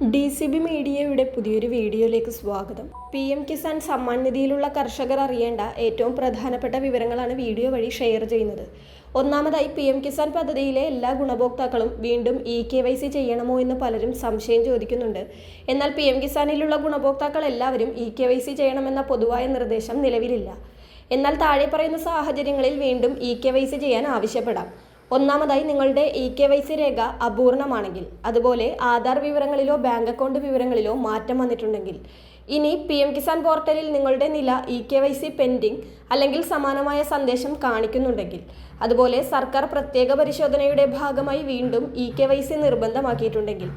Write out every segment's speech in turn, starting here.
DCB മീഡിയയുടെ പുതിയൊരു വീഡിയോയിലേക്ക് സ്വാഗതം. PM കിസാൻ സമ്മാൻ നിധിയിലുള്ള കർഷകർ അറിയേണ്ട ഏറ്റവും പ്രധാനപ്പെട്ട വിവരങ്ങളാണ് വീഡിയോ വഴി ഷെയർ ചെയ്യുന്നത്. ഒന്നാമതായി, PM കിസാൻ പദ്ധതിയിലെ എല്ലാ ഗുണഭോക്താക്കളും വീണ്ടും EKYC ചെയ്യണമോ എന്ന് പലരും സംശയം ചോദിക്കുന്നുണ്ട്. എന്നാൽ PM കിസാനിലുള്ള ഗുണഭോക്താക്കൾ എല്ലാവരും EKYC ചെയ്യണമെന്ന പൊതുവായ നിർദ്ദേശം നിലവിലില്ല. എന്നാൽ താഴെ പറയുന്ന സാഹചര്യങ്ങളിൽ വീണ്ടും EKYC ചെയ്യാൻ ആവശ്യപ്പെടാം. ഒന്നാമതായി, നിങ്ങളുടെ EKYC രേഖ അപൂർണമാണെങ്കിൽ, അതുപോലെ ആധാർ വിവരങ്ങളിലോ ബാങ്ക് അക്കൗണ്ട് വിവരങ്ങളിലോ മാറ്റം വന്നിട്ടുണ്ടെങ്കിൽ, ഇനി PM കിസാൻ പോർട്ടലിൽ നിങ്ങളുടെ നില EKYC പെൻഡിംഗ് അല്ലെങ്കിൽ സമാനമായ സന്ദേശം കാണിക്കുന്നുണ്ടെങ്കിൽ, അതുപോലെ സർക്കാർ പ്രത്യേക പരിശോധനയുടെ ഭാഗമായി വീണ്ടും EKYC നിർബന്ധമാക്കിയിട്ടുണ്ടെങ്കിൽ,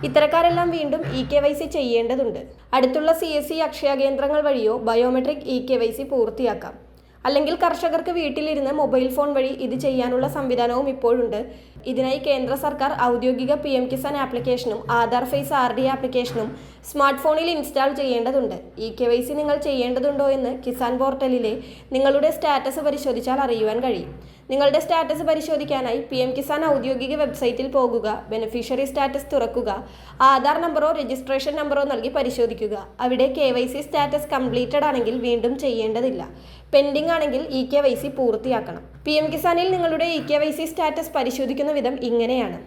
ഇത്തരക്കാരെല്ലാം വീണ്ടും EKYC ചെയ്യേണ്ടതുണ്ട്. അടുത്തുള്ള CSC അക്ഷയ കേന്ദ്രങ്ങൾ വഴിയോ ബയോമെട്രിക് EKYC പൂർത്തിയാക്കാം. അല്ലെങ്കിൽ കർഷകർക്ക് വീട്ടിലിരുന്ന് മൊബൈൽ ഫോൺ വഴി ഇത് ചെയ്യാനുള്ള സംവിധാനവും ഇപ്പോഴുണ്ട്. ഇതിനായി കേന്ദ്ര സർക്കാർ ഔദ്യോഗിക PM കിസാൻ ആപ്ലിക്കേഷനും ആധാർ ഫേസ് RD ആപ്ലിക്കേഷനും സ്മാർട്ട് ഫോണിൽ ഇൻസ്റ്റാൾ ചെയ്യേണ്ടതുണ്ട്. EKYC നിങ്ങൾ ചെയ്യേണ്ടതുണ്ടോ എന്ന് കിസാൻ പോർട്ടലിലെ നിങ്ങളുടെ സ്റ്റാറ്റസ് പരിശോധിച്ചാൽ അറിയുവാൻ കഴിയും. നിങ്ങളുടെ സ്റ്റാറ്റസ് പരിശോധിക്കാനായി PM കിസാൻ ഔദ്യോഗിക വെബ്സൈറ്റിൽ പോകുക, ബെനിഫിഷ്യറി സ്റ്റാറ്റസ് തുറക്കുക, ആധാർ നമ്പറോ രജിസ്ട്രേഷൻ നമ്പറോ നൽകി പരിശോധിക്കുക. അവിടെ KYC സ്റ്റാറ്റസ് കംപ്ലീറ്റഡ് ആണെങ്കിൽ വീണ്ടും ചെയ്യേണ്ടതില്ല. പെൻഡിംഗ് ആണെങ്കിൽ EKYC പൂർത്തിയാക്കണം. PM കിസാനിൽ നിങ്ങളുടെ EKYC സ്റ്റാറ്റസ് പരിശോധിക്കുന്ന വിധം ഇങ്ങനെയാണ്.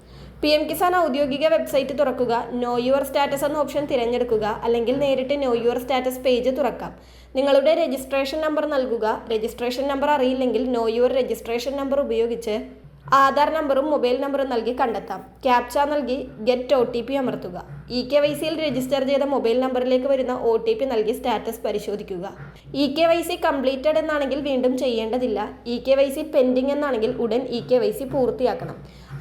PM കിസാൻ ഔദ്യോഗിക വെബ്സൈറ്റ് തുറക്കുക, നോ യുവർ സ്റ്റാറ്റസ് എന്ന ഓപ്ഷൻ തിരഞ്ഞെടുക്കുക, അല്ലെങ്കിൽ നേരിട്ട് നോ യുവർ സ്റ്റാറ്റസ് പേജ് തുറക്കാം. നിങ്ങളുടെ രജിസ്ട്രേഷൻ നമ്പർ നൽകുക. രജിസ്ട്രേഷൻ നമ്പർ അറിയില്ലെങ്കിൽ നോ യുവർ രജിസ്ട്രേഷൻ നമ്പർ ഉപയോഗിച്ച് ആധാർ നമ്പറും മൊബൈൽ നമ്പറും നൽകി കണ്ടെത്താം. ക്യാപ്ച നൽകി ഗെറ്റ് OTP അമർത്തുക. EKYCയിൽ രജിസ്റ്റർ ചെയ്ത മൊബൈൽ നമ്പറിലേക്ക് വരുന്ന OTP നൽകി സ്റ്റാറ്റസ് പരിശോധിക്കുക. EKYC കംപ്ലീറ്റഡ് എന്നാണെങ്കിൽ വീണ്ടും ചെയ്യേണ്ടതില്ല. EKYC പെൻഡിംഗ് എന്നാണെങ്കിൽ ഉടൻ EKYC പൂർത്തിയാക്കണം.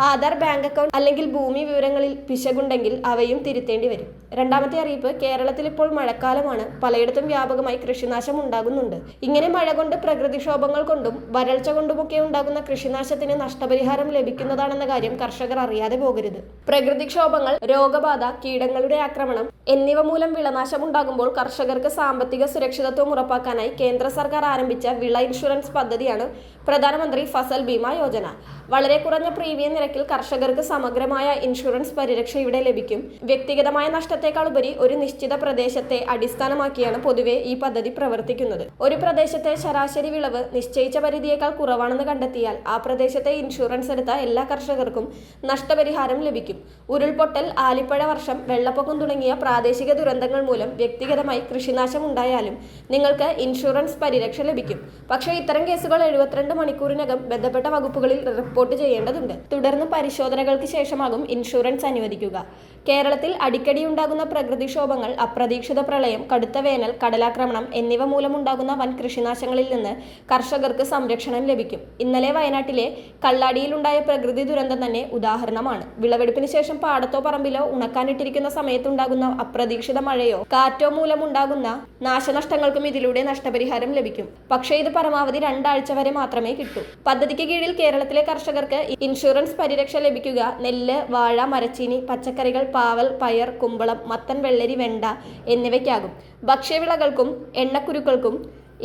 ആധാർ, ബാങ്ക് അക്കൗണ്ട് അല്ലെങ്കിൽ ഭൂമി വിവരങ്ങളിൽ പിശകുണ്ടെങ്കിൽ അവയും തിരുത്തേണ്ടി വരും. രണ്ടാമത്തെ അറിയിപ്പ്, കേരളത്തിൽ ഇപ്പോൾ മഴക്കാലമാണ്. പലയിടത്തും വ്യാപകമായി കൃഷിനാശം ഉണ്ടാകുന്നുണ്ട്. ഇങ്ങനെ മഴ കൊണ്ട്, പ്രകൃതിക്ഷോഭങ്ങൾ കൊണ്ടും വരൾച്ച കൊണ്ടുമൊക്കെ ഉണ്ടാകുന്ന കൃഷിനാശത്തിന് നഷ്ടപരിഹാരം ലഭിക്കുന്നതാണെന്ന കാര്യം കർഷകർ അറിയാതെ പോകരുത്. പ്രകൃതിക്ഷോഭങ്ങൾ, രോഗബാധ, കീടങ്ങളുടെ ആക്രമണം എന്നിവ മൂലം വിളനാശം ഉണ്ടാകുമ്പോൾ കർഷകർക്ക് സാമ്പത്തിക സുരക്ഷിതത്വം ഉറപ്പാക്കാനായി കേന്ദ്ര സർക്കാർ ആരംഭിച്ച വിള ഇൻഷുറൻസ് പദ്ധതിയാണ് പ്രധാനമന്ത്രി ഫസൽ ബീമ യോജന. വളരെ കുറഞ്ഞ പ്രീമിയം നിരക്കിൽ കർഷകർക്ക് സമഗ്രമായ ഇൻഷുറൻസ് പരിരക്ഷ ഇവിടെ ലഭിക്കും. വ്യക്തിഗതമായ നഷ്ടത്തെക്കാൾ ഉപരി ഒരു നിശ്ചിത പ്രദേശത്തെ അടിസ്ഥാനമാക്കിയാണ് പൊതുവെ ഈ പദ്ധതി പ്രവർത്തിക്കുന്നത്. ഒരു പ്രദേശത്തെ ശരാശരി വിളവ് നിശ്ചയിച്ച പരിധിയേക്കാൾ കുറവാണെന്ന് കണ്ടെത്തിയാൽ ആ പ്രദേശത്തെ ഇൻഷുറൻസ് എടുത്ത എല്ലാ കർഷകർക്കും നഷ്ടപരിഹാരം ലഭിക്കും. ഉരുൾപൊട്ടൽ, ആലിപ്പഴ വർഷം, വെള്ളപ്പൊക്കം തുടങ്ങിയ പ്രാദേശിക ദുരന്തങ്ങൾ മൂലം വ്യക്തിഗതമായി കൃഷിനാശം ഉണ്ടായാലും നിങ്ങൾക്ക് ഇൻഷുറൻസ് പരിരക്ഷ ലഭിക്കും. പക്ഷേ ഇത്തരം കേസുകൾ 72 മണിക്കൂറിനകം ബന്ധപ്പെട്ട വകുപ്പുകളിൽ റിപ്പോർട്ട് ചെയ്യേണ്ടതുണ്ട്. തുടർന്ന് പരിശോധനകൾക്ക് ശേഷമാകും ഇൻഷുറൻസ് അനുവദിക്കുക. കേരളത്തിൽ അടിക്കടി ഉണ്ടാകുന്ന പ്രകൃതിക്ഷോഭങ്ങൾ, അപ്രതീക്ഷിത പ്രളയം, കടുത്ത വേനൽ, കടലാക്രമണം എന്നിവ മൂലമുണ്ടാകുന്ന വൻ കൃഷിനാശങ്ങളിൽ നിന്ന് കർഷകർക്ക് സംരക്ഷണം ലഭിക്കും. ഇന്നലെ വയനാട്ടിലെ കള്ളാടിയിലുണ്ടായ പ്രകൃതി ദുരന്തം തന്നെ ഉദാഹരണമാണ്. വിളവെടുപ്പിന് ശേഷം പാടത്തോ പറമ്പിലോ ഉണക്കാനിട്ടിരിക്കുന്ന സമയത്തുണ്ടാകുന്ന അപ്രതീക്ഷിത മഴയോ കാറ്റോ മൂലമുണ്ടാകുന്ന നാശനഷ്ടങ്ങൾക്കും ഇതിലൂടെ നഷ്ടപരിഹാരം ലഭിക്കും. പക്ഷേ ഇത് പരമാവധി 2 ആഴ്ച വരെ മാത്രമേ കിട്ടൂ. പദ്ധതിക്ക് കീഴിൽ കേരളത്തിലെ കർഷകർക്ക് ഇൻഷുറൻസ് പരിരക്ഷ ലഭിക്കുക നെല്ല്, വാഴ, മരച്ചീനി, പച്ചക്കറികൾ, പാവൽ, പയർ, കുമ്പളം, മത്തൻ, വെള്ളരി, വെണ്ട എന്നിവയ്ക്കാകും. ഭക്ഷ്യവിളകൾക്കും എണ്ണക്കുരുക്കൾക്കും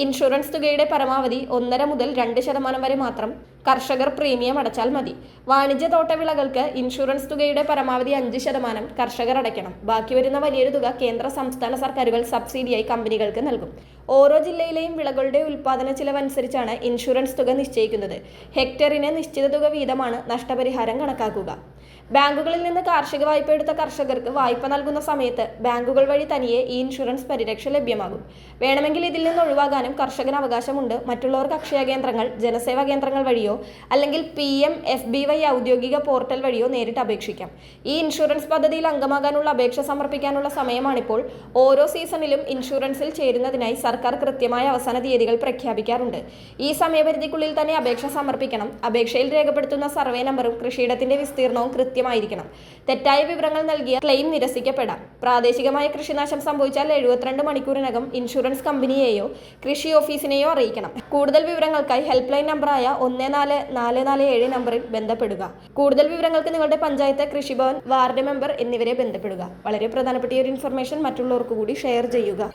ഇൻഷുറൻസ് തുകയുടെ പരമാവധി 1.5 മുതൽ 2% വരെ മാത്രം കർഷകർ പ്രീമിയം അടച്ചാൽ മതി. വാണിജ്യ തോട്ടവിളകൾക്ക് ഇൻഷുറൻസ് തുകയുടെ പരമാവധി 5% കർഷകർ അടയ്ക്കണം. ബാക്കി വരുന്ന വലിയൊരു തുക കേന്ദ്ര, സംസ്ഥാന സർക്കാരുകൾ സബ്സിഡിയായി കമ്പനികൾക്ക് നൽകും. ഓരോ ജില്ലയിലെയും വിളകളുടെ ഉൽപ്പാദന ചിലവ് അനുസരിച്ചാണ് ഇൻഷുറൻസ് തുക നിശ്ചയിക്കുന്നത്. ഹെക്ടറിന് നിശ്ചിത തുക വീതമാണ് നഷ്ടപരിഹാരം കണക്കാക്കുക. ബാങ്കുകളിൽ നിന്ന് കാർഷിക വായ്പ എടുത്ത കർഷകർക്ക് വായ്പ നൽകുന്ന സമയത്ത് ബാങ്കുകൾ വഴി തനിയെ ഈ ഇൻഷുറൻസ് പരിരക്ഷ ലഭ്യമാകും. വേണമെങ്കിൽ ഇതിൽ നിന്ന് ഒഴിവാകാനും കർഷകന് അവകാശമുണ്ട്. മറ്റുള്ളവർക്ക് അക്ഷയ കേന്ദ്രങ്ങൾ, ജനസേവാ കേന്ദ്രങ്ങൾ വഴിയോ അല്ലെങ്കിൽ PMFBY ഔദ്യോഗിക പോർട്ടൽ വഴിയോ നേരിട്ട് അപേക്ഷിക്കാം. ഈ ഇൻഷുറൻസ് പദ്ധതിയിൽ അംഗമാകാനുള്ള അപേക്ഷ സമർപ്പിക്കാനുള്ള സമയമാണിപ്പോൾ. ഓരോ സീസണിലും ഇൻഷുറൻസിൽ ചേരുന്നതിനായി സർക്കാർ കൃത്യമായ അവസാന തീയതികൾ പ്രഖ്യാപിക്കാറുണ്ട്. ഈ സമയപരിധിക്കുള്ളിൽ തന്നെ അപേക്ഷ സമർപ്പിക്കണം. അപേക്ഷയിൽ രേഖപ്പെടുത്തുന്ന സർവേ നമ്പറും കൃഷിയിടത്തിന്റെ വിസ്തീർണവും കൃത്യമായിരിക്കണം. തെറ്റായ വിവരങ്ങൾ നൽകിയ ക്ലെയിം നിരസിക്കപ്പെടാം. പ്രാദേശികമായ കൃഷിനാശം സംഭവിച്ചാൽ 72 മണിക്കൂറിനകം ഇൻഷുറൻസ് കമ്പനിയെയോ കൃഷി ഓഫീസിനെയോ അറിയിക്കണം. കൂടുതൽ വിവരങ്ങൾക്കായി ഹെൽപ്പ് ലൈൻ നമ്പറായ 14447 നമ്പറിൽ ബന്ധപ്പെടുക. കൂടുതൽ വിവരങ്ങൾക്ക് നിങ്ങളുടെ പഞ്ചായത്ത്, കൃഷിഭവൻ, വാർഡ് മെമ്പർ എന്നിവരെ ബന്ധപ്പെടുക. വളരെ പ്രധാനപ്പെട്ട ഒരു ഇൻഫർമേഷൻ മറ്റുള്ളവർക്ക് കൂടി ഷെയർ ചെയ്യുക.